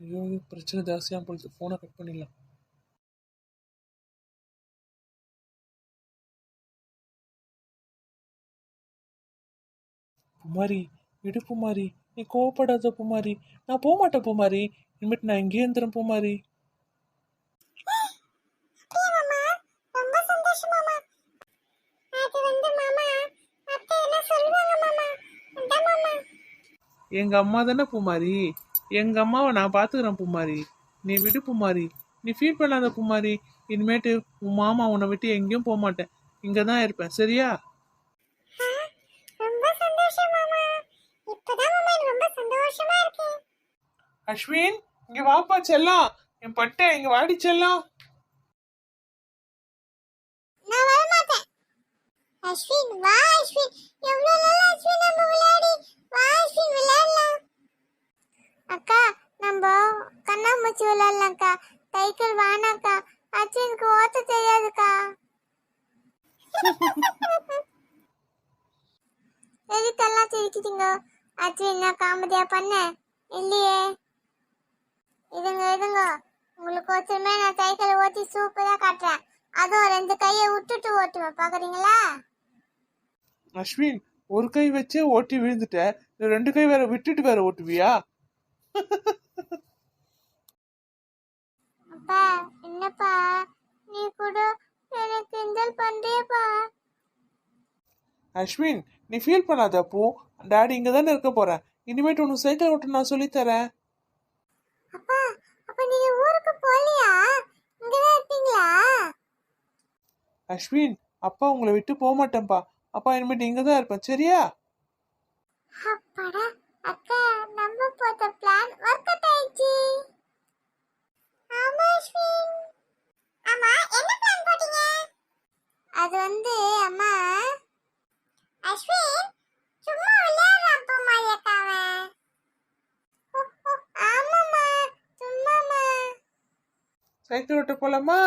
ஐயோ பிரச்சனை ஜாஸ்தியாக போகுது, ஃபோனை கட் பண்ணிடலாம். புமாரி, விடு புமாரி, நீ கோவப்படாத புமாரி. நான் போக மாட்டேன் புமாரி. இனிமேட்டு நான் இங்கேயே இருந்துறேன் புமாரி. எங்க அம்மா தானே புமாரி, எங்க அம்மாவை நான் பாத்துக்கிறேன் புமாரி. நீ விடு புமாரி, நீ ஃபீல் பண்ணாத புமாரி. இனிமேட்டு உன் மாமா உன்னை விட்டு எங்கேயும் போக மாட்டேன், இங்க தான் இருப்பேன், சரியா? ரொம்ப சந்தோஷம் மாமா. இப்பதான் மாமா எனக்கு ரொம்ப சந்தோஷமா இருக்கு. அஸ்வின், இங்க வாப்பா செல்லம். என் பட்டை இங்க வாடி செல்லம். நான் வர மாட்டேன். அஸ்வின் வா அஸ்வின். எவ்வளவு நாள் அஸ்வின் நம்ம விளையாடி. வா அஸ்வின் விளையாடலாம். அக்கா நம்ம கண்ணாமூச்சி விளையாடலாம்க்கா. சைக்கிள் வானாக்கா. அஸ்வினுக்கு ஓட்ட தெரியாதுக்கா. எதுக்கெல்லாம் சிரிக்கிட்டீங்க? அஸ்வின் நான் காமெடியா பண்ண இல்லையே. இதுங்க உங்களுக்கு ஒருத்தருமே நான் சைக்கிள் ஓட்டி சூப்பரா காட்டுறேன். அதுவும் 2 கையை விட்டுட்டு ஓட்டுவேன், பாக்குறீங்களா? அஸ்வின், ஒரு கை வச்சே ஓட்டி விழுந்துட்ட, 2 கை வேற விட்டுட்டு வேற ஓட்டுவியா? அப்பா என்னப்பா நீ கூட எனக்கு கிண்டல் பண்றியப்பா. அஸ்வின், நீ ஃபீல் பண்ணாத அப்போ, டாடி இங்க தானே இருக்க போறேன். இனிமேட்டு உனக்கு சைக்கிள் ஓட்ட நான் சொல்லித்தரேன். அப்பா அப்ப நீங்க ஊருக்கு போலியா? இங்கதான் இருப்பீங்களா? அஸ்வின், அப்பா உங்களை விட்டு போக மாட்டேன்ப்பா. அப்பா இனிமேட்டு இங்க தான் இருப்பேன், சரியா? அப்பாடா, அக்கா நம்ம போட்ட பிளான் ஒர்க் அவுட் ஆயிடுச்சு. ஆமா அஸ்வின். ஆமா என்ன பிளான் போட்டீங்க? அது அம்மா அஸ்வின் சும்மா விளையாடுறான் போ மாரியக்காவ. ஆமாம்மா சும்மாம்மா. சைக்கிள் ஓட்ட போலாமா?